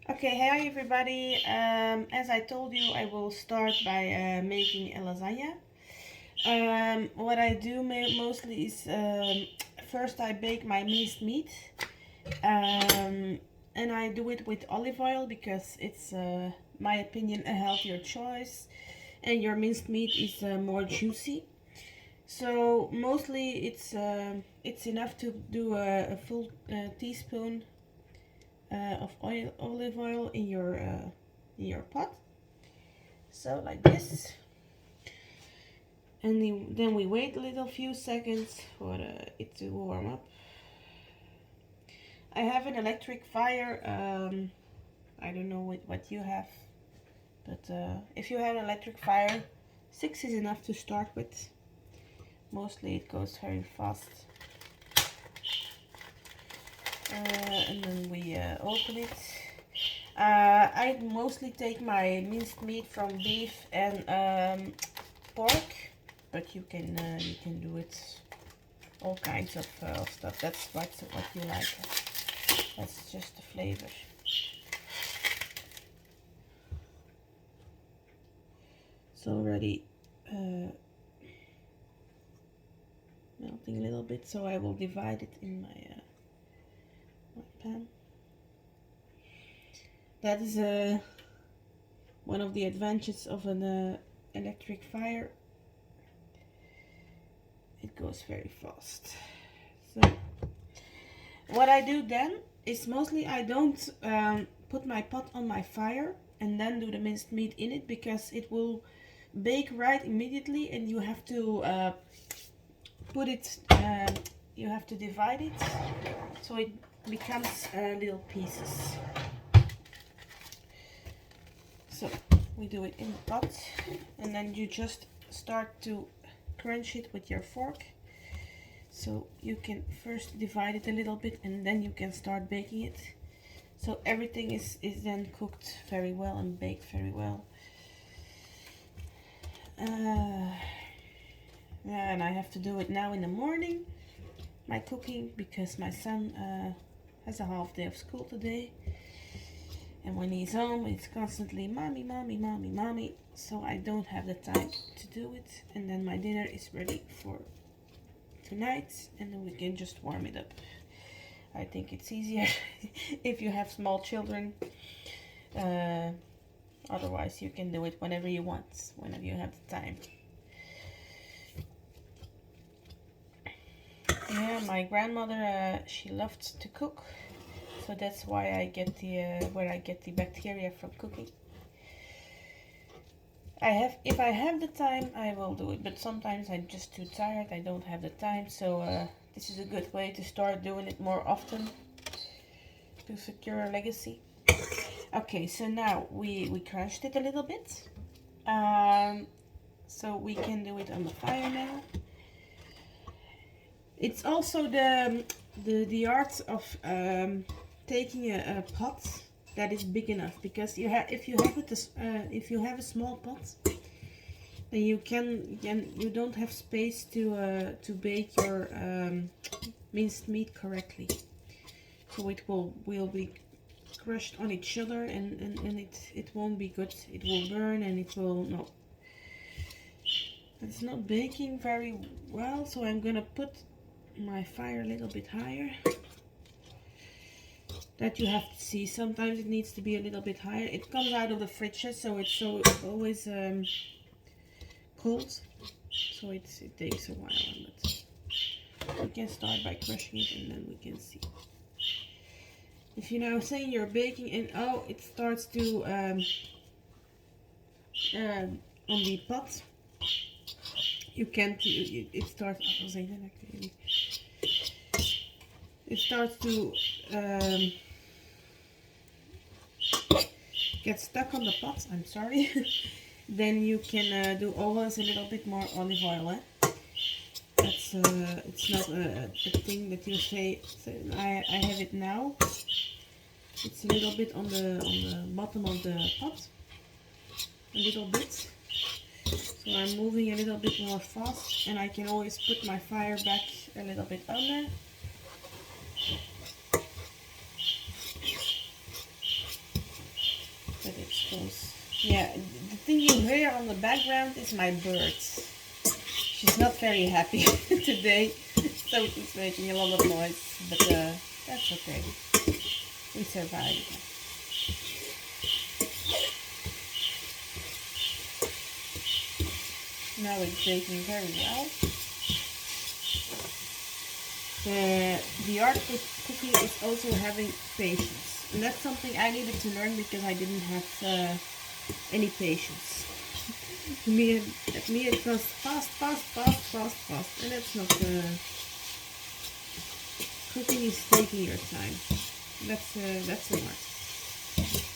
Okay, hi everybody. As I told you, I will start by making a lasagna. What I do mostly is first I bake my minced meat, and I do it with olive oil because it's, my opinion, a healthier choice, and your minced meat is more juicy. So mostly it's enough to do a full teaspoon of olive oil in your pot. So like this, and then we wait a little few seconds for it to warm up. I have an electric fire. I don't know what you have, but if you have an electric fire, 6 is enough to start with. Mostly it goes very fast. And then we open it. I mostly take my minced meat from beef and pork, but you can do it all kinds of stuff. That's what you like. That's just the flavor. It's already melting a little bit, so I will divide it in my pan. That is one of the advantages of an electric fire. It goes very fast. So what I do then is mostly I don't put my pot on my fire and then do the minced meat in it, because it will bake right immediately, and you have to you have to divide it so it becomes little pieces. So we do it in the pot, and then you just start to crunch it with your fork. So you can first divide it a little bit, and then you can start baking it. So everything is then cooked very well and baked very well. Yeah, and I have to do it now in the morning, my cooking, because my son has a half day of school today. And when he's home, it's constantly mommy, mommy, mommy, mommy. So I don't have the time to do it. And then my dinner is ready for tonight, and then we can just warm it up. I think it's easier if you have small children. Otherwise, you can do it whenever you want, whenever you have the time. Yeah, my grandmother, she loved to cook, so that's why I get where I get the bacteria from cooking. If I have the time, I will do it, but sometimes I'm just too tired. I don't have the time, so this is a good way to start doing it more often to secure a legacy. Okay, so now we crunched it a little bit, so we can do it on the fire now. It's also the art of taking a pot that is big enough, because if you have a small pot, then you don't have space to bake your minced meat correctly. So it will be crushed on each other, and it won't be good. It will burn, and it will no. It's not baking very well, so I'm gonna put my fire a little bit higher. That you have to see. Sometimes it needs to be a little bit higher. It comes out of the fridge, so it's always cold, so it takes a while. But we can start by crushing it, and then we can see. If you now say you're baking and it starts to on the pot, you can't. It starts. It starts to get stuck on the pot. I'm sorry. Then you can do always a little bit more olive oil. That's it's not a thing that you say. So I have it now. It's a little bit on the bottom of the pot, a little bit. So I'm moving a little bit more fast, and I can always put my fire back a little bit under. course. Yeah, the thing you hear on the background is my birds. She's not very happy today, so it's making a lot of noise, but that's okay. We survived. Now it's baking very well. The art with cooking is also having patience, and that's something I needed to learn because I didn't have any patience. me it was fast, and that's not. Cooking is taking your time. That's an art.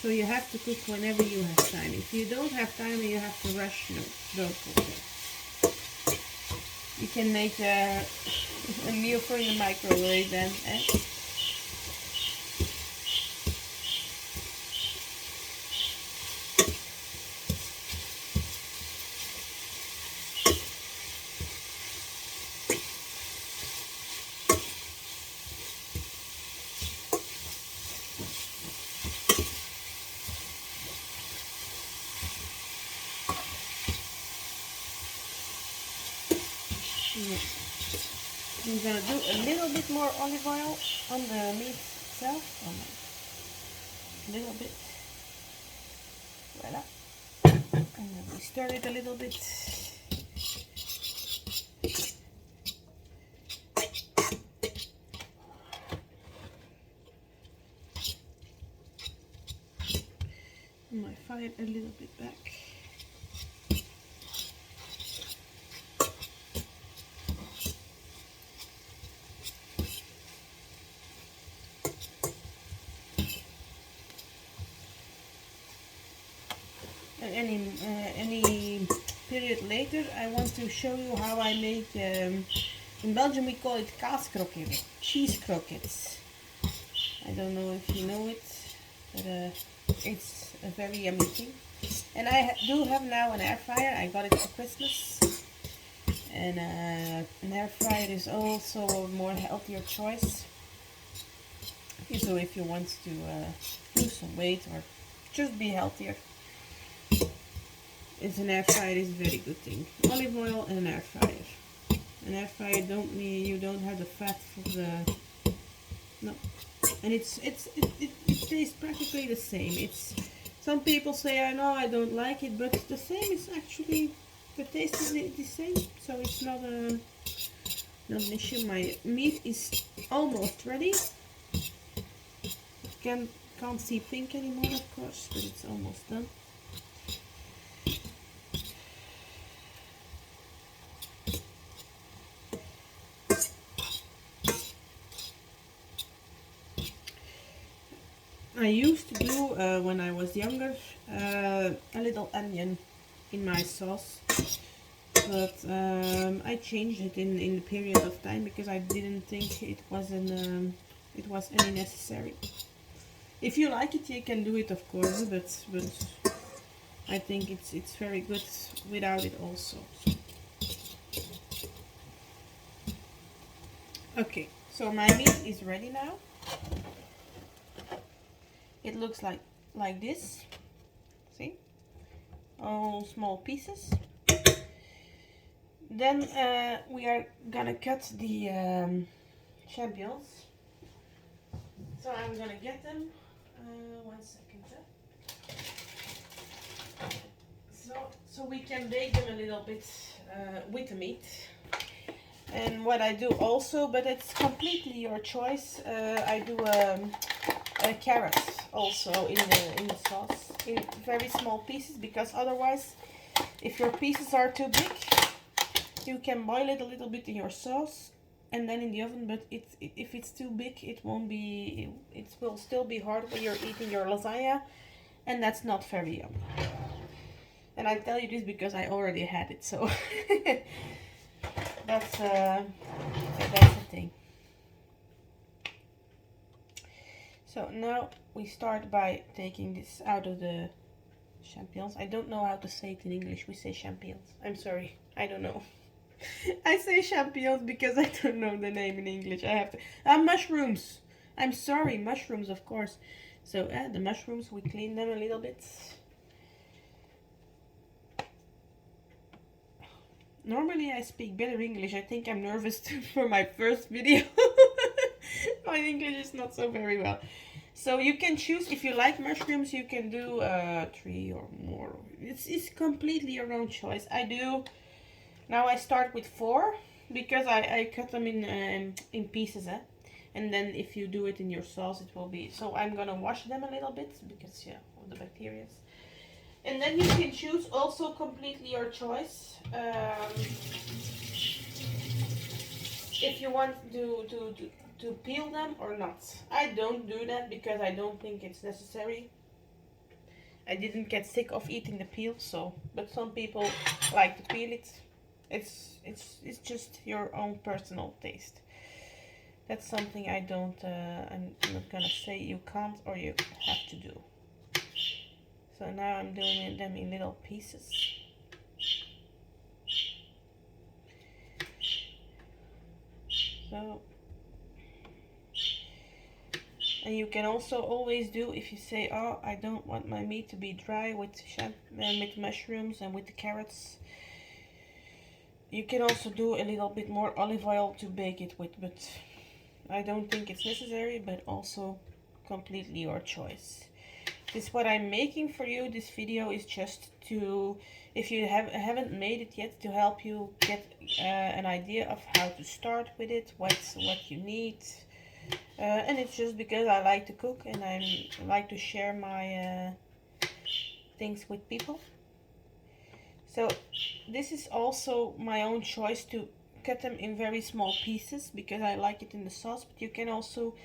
So you have to cook whenever you have time. If you don't have time and you have to rush, no, don't cook it. You can make a meal for in the microwave then. I'm gonna do a little bit more olive oil on the meat itself. A little bit. Voila. And then we stir it a little bit. My fire a little bit back. And any period later, I want to show you how I make. In Belgium, we call it kaaskroketten, cheese croquettes. I don't know if you know it, but it's a very yummy thing. And I do have now an air fryer. I got it for Christmas. And an air fryer is also a more healthier choice. So if you want to lose some weight or just be healthier, it's an air fryer is a very good thing. Olive oil and an air fryer. An air fryer don't mean you don't have the fat for the no, and it tastes practically the same. It's some people say I know I don't like it, but the same is actually the taste is the same, so it's not an issue. My meat is almost ready. Can't see pink anymore, of course, but it's almost done. I used to do, when I was younger, a little onion in my sauce, but I changed it in the period of time because I didn't think it was any necessary. If you like it, you can do it, of course, but I think it's very good without it also. Okay, so my meat is ready now. It looks like this. See? All small pieces. Then we are gonna cut the champignons. So I'm gonna get them. 1 second. So we can bake them a little bit with the meat. And what I do also, but it's completely your choice. I do a carrot also in the sauce in very small pieces, because otherwise, if your pieces are too big, you can boil it a little bit in your sauce and then in the oven. But if it's too big, it won't be. It will still be hard when you're eating your lasagna, and that's not very yummy. And I tell you this because I already had it, so that's the thing. So now we start by taking this out of the champignons. I don't know how to say it in English. We say champignons. I'm sorry. I don't know. I say champignons because I don't know the name in English. I have to. Mushrooms. I'm sorry. Mushrooms, of course. So the mushrooms, we clean them a little bit. Normally I speak better English. I think I'm nervous for my first video. My English is not so very well. So you can choose, if you like mushrooms, you can do 3 or more. It's completely your own choice. Now I start with 4 because I cut them in pieces, eh? And then if you do it in your sauce, it will be. So I'm gonna wash them a little bit because, yeah, of the bacteria. And then you can choose also completely your choice. If you want to peel them or not. I don't do that because I don't think it's necessary. I didn't get sick of eating the peel, so, but some people like to peel it. It's just your own personal taste. That's something I don't. I'm not gonna say you can't or you have to do. So now I'm doing them in little pieces. So, and you can also always do, if you say, oh, I don't want my meat to be dry with mushrooms and with the carrots, you can also do a little bit more olive oil to bake it with, but I don't think it's necessary, but also completely your choice. This is what I'm making for you. This video is just to, if you haven't made it yet, to help you get an idea of how to start with it, what you need. And it's just because I like to cook and I like to share my things with people. So this is also my own choice to cut them in very small pieces because I like it in the sauce, but you can also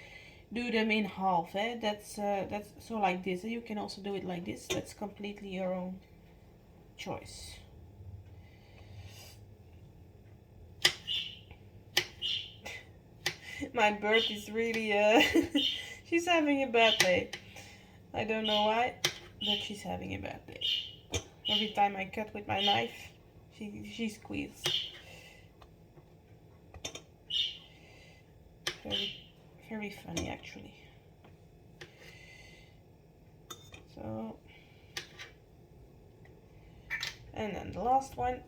do them in half. That's so like this. You can also do it like this. That's completely your own choice. My bird is really she's having a bad day. I don't know why, but she's having a bad day. Every time I cut with my knife, she squeals. Very funny actually. So, and then the last one.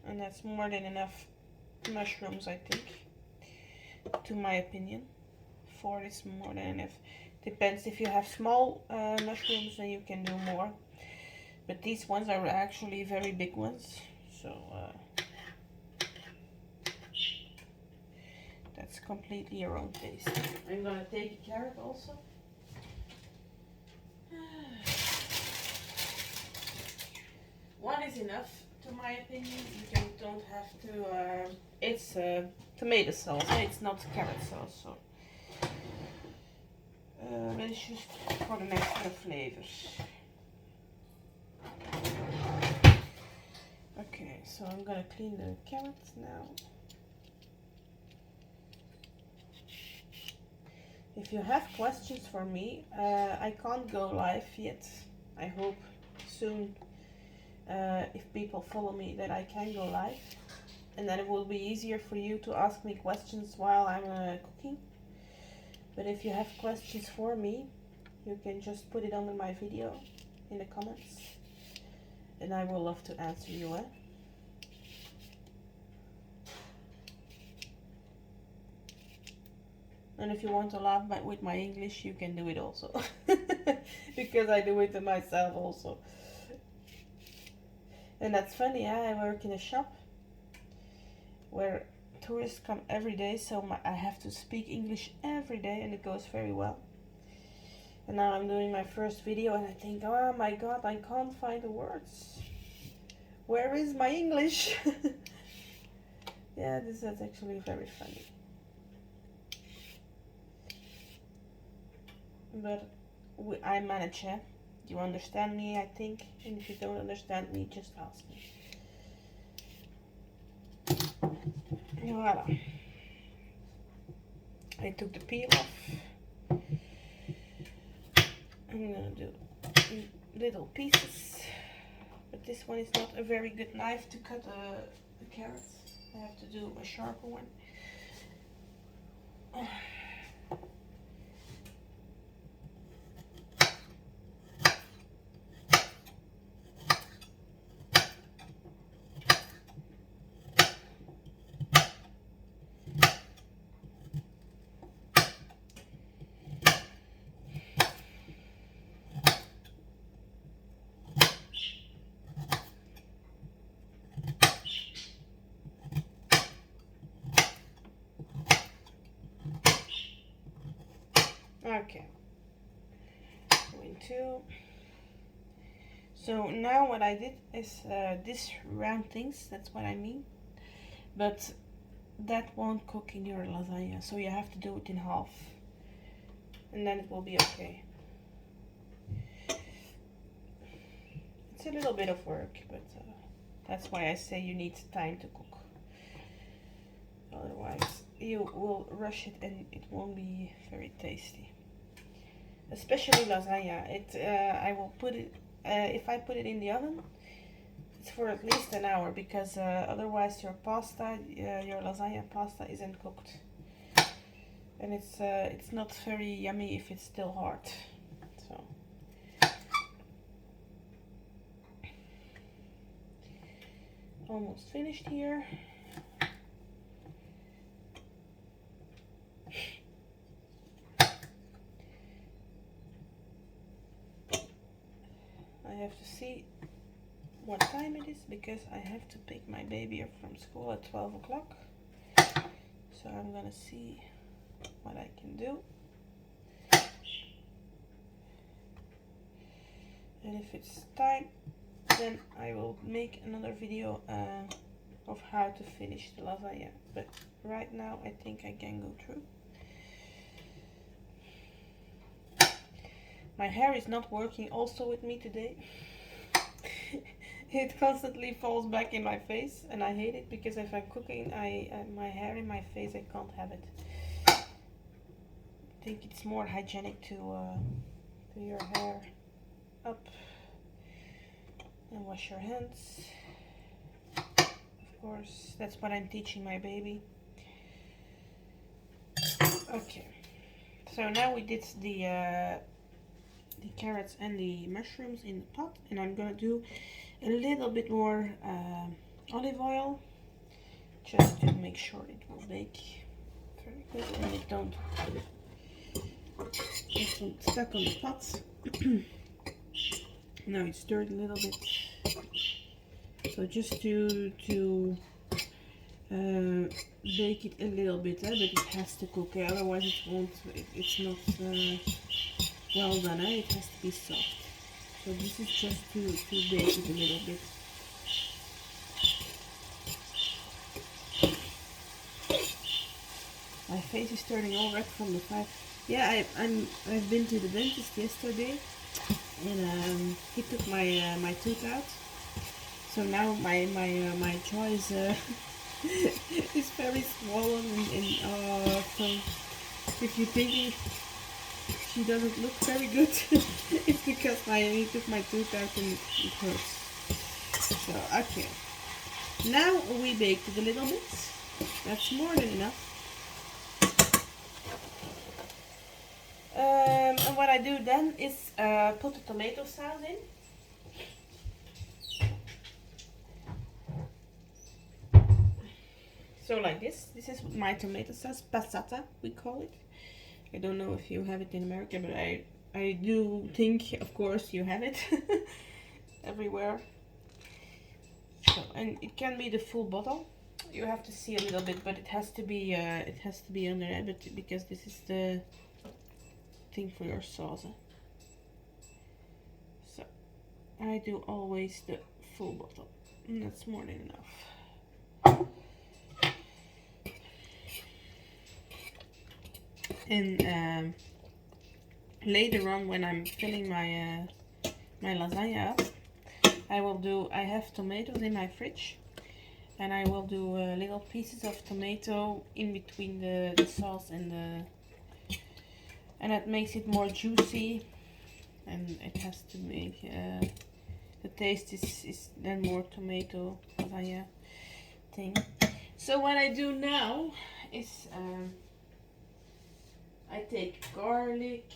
And that's more than enough mushrooms, I think, to my opinion. 4 is more than enough. Depends, if you have small mushrooms, then you can do more. But these ones are actually very big ones, so that's completely your own taste. I'm gonna take a carrot also. One is enough, to my opinion. You don't have to. It's tomato sauce. It's not carrot sauce, so. But it's just for the extra flavors. Okay, so I'm gonna clean the carrots now. If you have questions for me, I can't go live yet. I hope soon, if people follow me, that I can go live. And then it will be easier for you to ask me questions while I'm cooking. But if you have questions for me, you can just put it under my video in the comments. And I will love to answer you, And if you want to laugh with my English, you can do it also. Because I do it to myself also. And that's funny, I work in a shop where tourists come every day, so I have to speak English every day, and it goes very well. And now I'm doing my first video and I think, oh my god, I can't find the words. Where is my English? Yeah, this is actually very funny. But I manage, You understand me, I think. And if you don't understand me, just ask me. Voila. I took the peel off. I'm gonna do little pieces. But this one is not a very good knife to cut the carrots. I have to do a sharper one. Okay. Going two. So now what I did is this round things, that's what I mean. But that won't cook in your lasagna, so you have to do it in half. And then it will be okay. It's a little bit of work, but that's why I say you need time to cook. Otherwise, you will rush it and it won't be very tasty. Especially lasagna. I will put it, if I put it in the oven, it's for at least an hour, because otherwise your pasta, your lasagna pasta isn't cooked. And it's not very yummy if it's still hard. So almost finished here. I have to see what time it is, because I have to pick my baby up from school at 12 o'clock. So I'm gonna see what I can do. And if it's time, then I will make another video of how to finish the lasagna. But right now I think I can go through. My hair is not working also with me today. It constantly falls back in my face, and I hate it, because if I'm cooking, my hair in my face, I can't have it. I think it's more hygienic to your hair up and wash your hands. Of course, that's what I'm teaching my baby. Okay, so now we did the carrots and the mushrooms in the pot, and I'm gonna do a little bit more olive oil, just to make sure it will bake very good and it don't get stuck on the pot. Now it's stirred a little bit, so just to bake it a little bit, but it has to cook, otherwise it won't. It's not well done. It has to be soft. So this is just to bake it a little bit. My face is turning all red from the fire. Yeah, I've been to the dentist yesterday, and he took my my tooth out. So now my jaw is is very swollen, and so if you're thinking she doesn't look very good, it's because he took my tooth out and it hurts. So okay, now we baked it a little bit. That's more than enough. And what I do then is put the tomato sauce in. So like this is my tomato sauce, passata we call it. I don't know if you have it in America, but I do think, of course, you have it everywhere. So, and it can be the full bottle. You have to see a little bit, but it has to be under there, but because this is the thing for your sauce. So I do always the full bottle, and that's more than enough. And later on, when I'm filling my my lasagna up, I have tomatoes in my fridge, and I will do little pieces of tomato in between the sauce and it makes it more juicy, and it has to make the taste is then more tomato lasagna thing. So what I do now is I take garlic,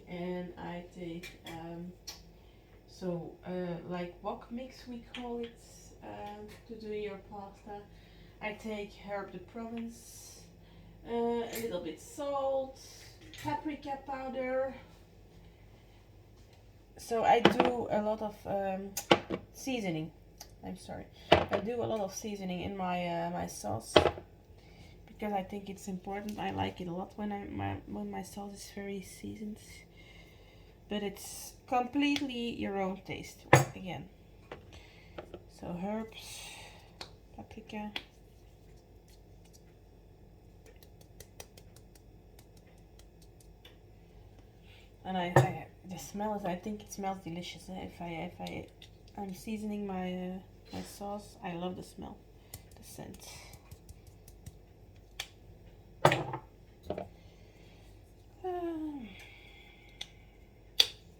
and I take like wok mix we call it, to do your pasta. I take herb de Provence, a little bit salt, paprika powder. So I do a lot of seasoning. I'm sorry. I do a lot of seasoning in my my sauce, because I think it's important. I like it a lot when when my sauce is very seasoned. But it's completely your own taste again. So herbs, paprika. And the smell is, I think it smells delicious. I'm seasoning my sauce. I love the smell, the scent.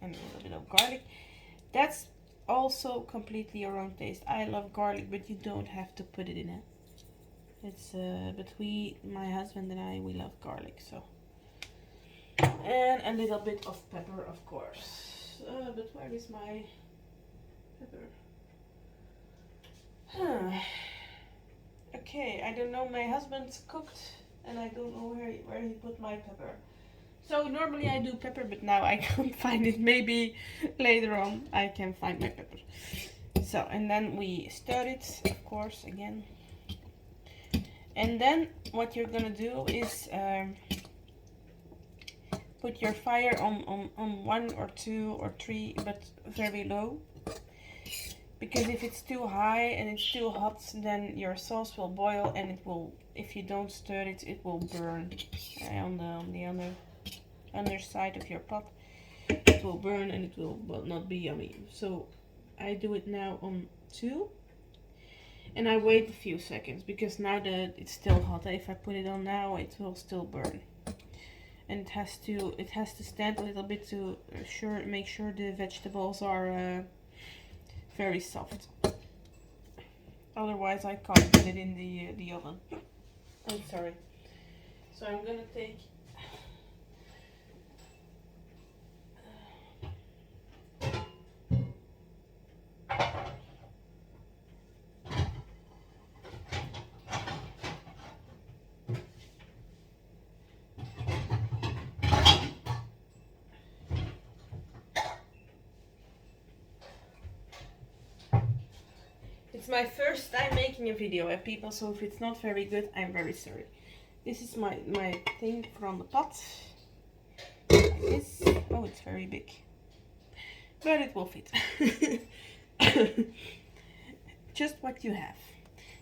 And a little bit of garlic. That's also completely your own taste. I love garlic, but you don't have to put it in it. It's but my husband and I, we love garlic, so. And a little bit of pepper, of course. But where is my pepper? Okay, I don't know. My husband cooked, and I don't know where he put my pepper. So normally I do pepper, but now I can't find it. Maybe later on I can find my pepper. So, and then we stir it, of course, again. And then what you're gonna do is put your fire on 1 or 2 or 3, but very low. Because if it's too high and it's too hot, then your sauce will boil, and it will, if you don't stir it, it will burn on the underside of your pot. It will burn and it will not be yummy. So I do it now on 2, and I wait a few seconds, because now that it's still hot, if I put it on now, it will still burn. And it has to stand a little bit to make sure the vegetables are very soft. Otherwise I can't put it in the oven. I'm sorry. So I'm gonna take It's my first time making a video, people, so if it's not very good, I'm very sorry. This is my thing from the pot. Like this. Oh, it's very big. But it will fit. Just what you have.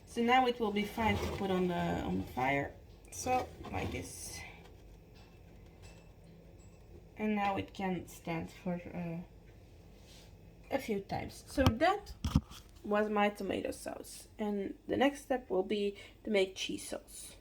So now it will be fine to put on the fire. So, like this. And now it can stand for a few times. So that was my tomato sauce, and the next step will be to make cheese sauce.